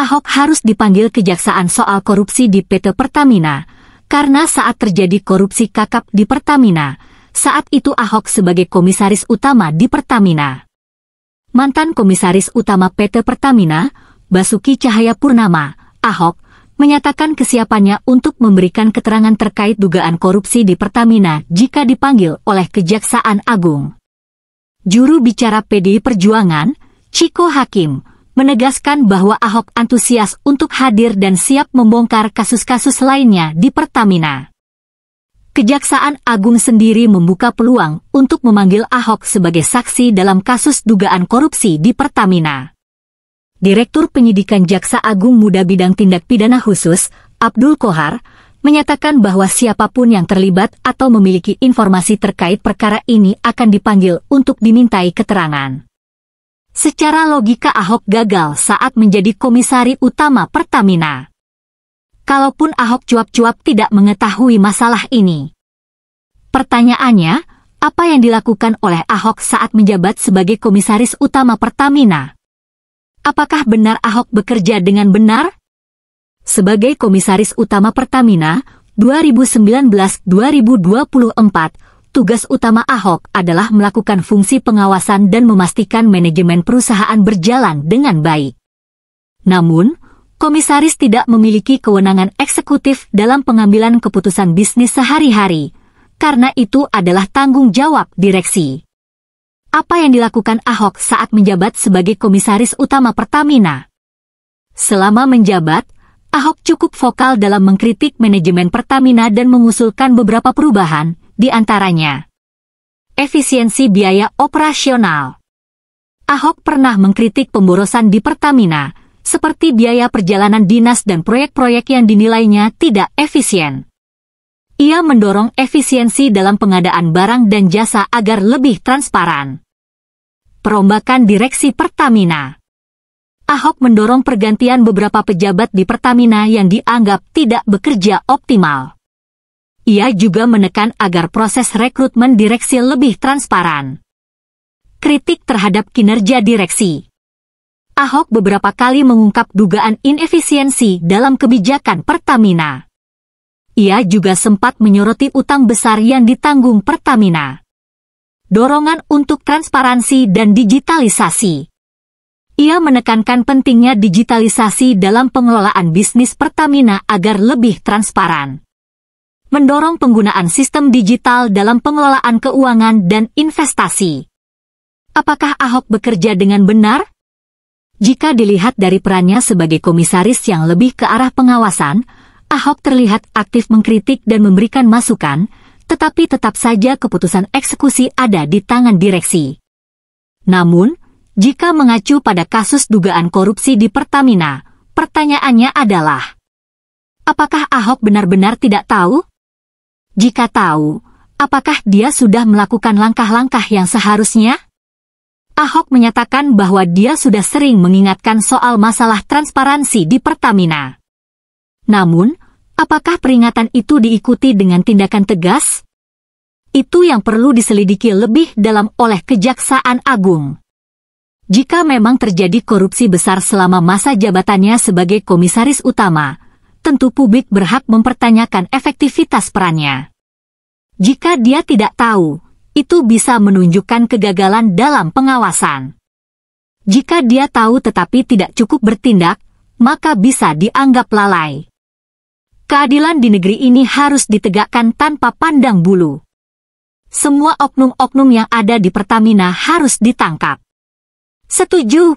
Ahok harus dipanggil kejaksaan soal korupsi di PT Pertamina, karena saat terjadi korupsi kakap di Pertamina, saat itu Ahok sebagai komisaris utama di Pertamina. Mantan komisaris utama PT Pertamina, Basuki Cahayapurnama, Ahok, menyatakan kesiapannya untuk memberikan keterangan terkait dugaan korupsi di Pertamina jika dipanggil oleh Kejaksaan Agung. Juru bicara PDI Perjuangan, Chiko Hakim, menegaskan bahwa Ahok antusias untuk hadir dan siap membongkar kasus-kasus lainnya di Pertamina. Kejaksaan Agung sendiri membuka peluang untuk memanggil Ahok sebagai saksi dalam kasus dugaan korupsi di Pertamina. Direktur Penyidikan Jaksa Agung Muda Bidang Tindak Pidana Khusus, Abdul Kohar, menyatakan bahwa siapapun yang terlibat atau memiliki informasi terkait perkara ini akan dipanggil untuk dimintai keterangan. Secara logika Ahok gagal saat menjadi komisaris utama Pertamina. Kalaupun Ahok cuap-cuap tidak mengetahui masalah ini. Pertanyaannya, apa yang dilakukan oleh Ahok saat menjabat sebagai komisaris utama Pertamina? Apakah benar Ahok bekerja dengan benar? Sebagai komisaris utama Pertamina, 2019-2024, tugas utama Ahok adalah melakukan fungsi pengawasan dan memastikan manajemen perusahaan berjalan dengan baik. Namun, komisaris tidak memiliki kewenangan eksekutif dalam pengambilan keputusan bisnis sehari-hari, karena itu adalah tanggung jawab direksi. Apa yang dilakukan Ahok saat menjabat sebagai komisaris utama Pertamina? Selama menjabat, Ahok cukup vokal dalam mengkritik manajemen Pertamina dan mengusulkan beberapa perubahan, di antaranya efisiensi biaya operasional. Ahok pernah mengkritik pemborosan di Pertamina, seperti biaya perjalanan dinas dan proyek-proyek yang dinilainya tidak efisien. Ia mendorong efisiensi dalam pengadaan barang dan jasa agar lebih transparan. Perombakan direksi Pertamina. Ahok mendorong pergantian beberapa pejabat di Pertamina yang dianggap tidak bekerja optimal. Ia juga menekan agar proses rekrutmen direksi lebih transparan. Kritik terhadap kinerja direksi. Ahok beberapa kali mengungkap dugaan inefisiensi dalam kebijakan Pertamina. Ia juga sempat menyoroti utang besar yang ditanggung Pertamina. Dorongan untuk transparansi dan digitalisasi. Ia menekankan pentingnya digitalisasi dalam pengelolaan bisnis Pertamina agar lebih transparan. Mendorong penggunaan sistem digital dalam pengelolaan keuangan dan investasi. Apakah Ahok bekerja dengan benar? Jika dilihat dari perannya sebagai komisaris yang lebih ke arah pengawasan, Ahok terlihat aktif mengkritik dan memberikan masukan, tetapi tetap saja keputusan eksekusi ada di tangan direksi. Namun, jika mengacu pada kasus dugaan korupsi di Pertamina, pertanyaannya adalah, apakah Ahok benar-benar tidak tahu? Jika tahu, apakah dia sudah melakukan langkah-langkah yang seharusnya? Ahok menyatakan bahwa dia sudah sering mengingatkan soal masalah transparansi di Pertamina. Namun, apakah peringatan itu diikuti dengan tindakan tegas? Itu yang perlu diselidiki lebih dalam oleh Kejaksaan Agung. Jika memang terjadi korupsi besar selama masa jabatannya sebagai komisaris utama, tentu publik berhak mempertanyakan efektivitas perannya. Jika dia tidak tahu, itu bisa menunjukkan kegagalan dalam pengawasan. Jika dia tahu tetapi tidak cukup bertindak, maka bisa dianggap lalai. Keadilan di negeri ini harus ditegakkan tanpa pandang bulu. Semua oknum-oknum yang ada di Pertamina harus ditangkap. Setuju?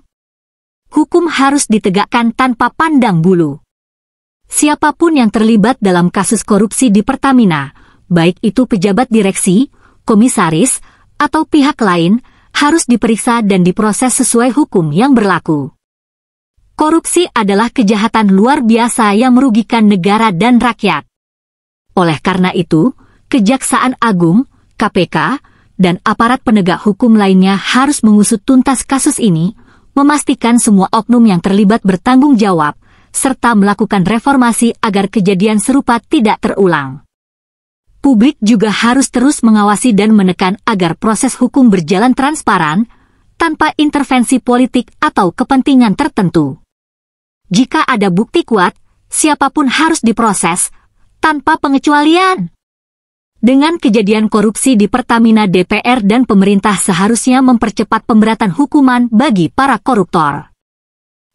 Hukum harus ditegakkan tanpa pandang bulu. Siapapun yang terlibat dalam kasus korupsi di Pertamina, baik itu pejabat direksi, komisaris, atau pihak lain, harus diperiksa dan diproses sesuai hukum yang berlaku. Korupsi adalah kejahatan luar biasa yang merugikan negara dan rakyat. Oleh karena itu, Kejaksaan Agung, KPK, dan aparat penegak hukum lainnya harus mengusut tuntas kasus ini, memastikan semua oknum yang terlibat bertanggung jawab, serta melakukan reformasi agar kejadian serupa tidak terulang. Publik juga harus terus mengawasi dan menekan agar proses hukum berjalan transparan, tanpa intervensi politik atau kepentingan tertentu. Jika ada bukti kuat, siapapun harus diproses, tanpa pengecualian. Dengan kejadian korupsi di Pertamina, DPR dan pemerintah seharusnya mempercepat pemberatan hukuman bagi para koruptor.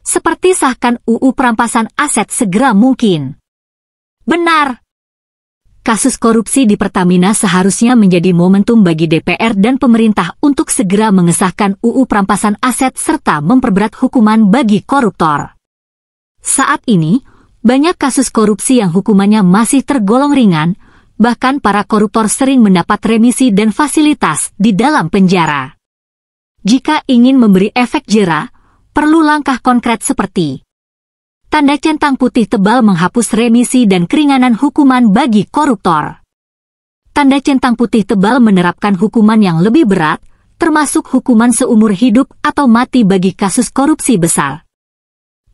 Seperti sahkan UU perampasan aset segera mungkin. Benar. Kasus korupsi di Pertamina seharusnya menjadi momentum bagi DPR dan pemerintah untuk segera mengesahkan UU perampasan aset serta memperberat hukuman bagi koruptor. Saat ini, banyak kasus korupsi yang hukumannya masih tergolong ringan, bahkan para koruptor sering mendapat remisi dan fasilitas di dalam penjara. Jika ingin memberi efek jera, perlu langkah konkret seperti tanda centang putih tebal menghapus remisi dan keringanan hukuman bagi koruptor. Tanda centang putih tebal menerapkan hukuman yang lebih berat, termasuk hukuman seumur hidup atau mati bagi kasus korupsi besar.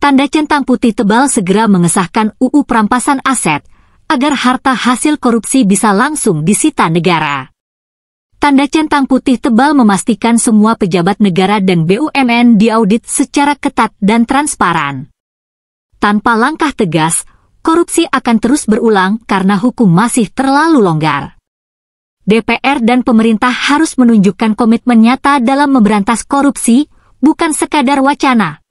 Tanda centang putih tebal segera mengesahkan UU perampasan aset, agar harta hasil korupsi bisa langsung disita negara. Tanda centang putih tebal memastikan semua pejabat negara dan BUMN diaudit secara ketat dan transparan. Tanpa langkah tegas, korupsi akan terus berulang karena hukum masih terlalu longgar. DPR dan pemerintah harus menunjukkan komitmen nyata dalam memberantas korupsi, bukan sekadar wacana.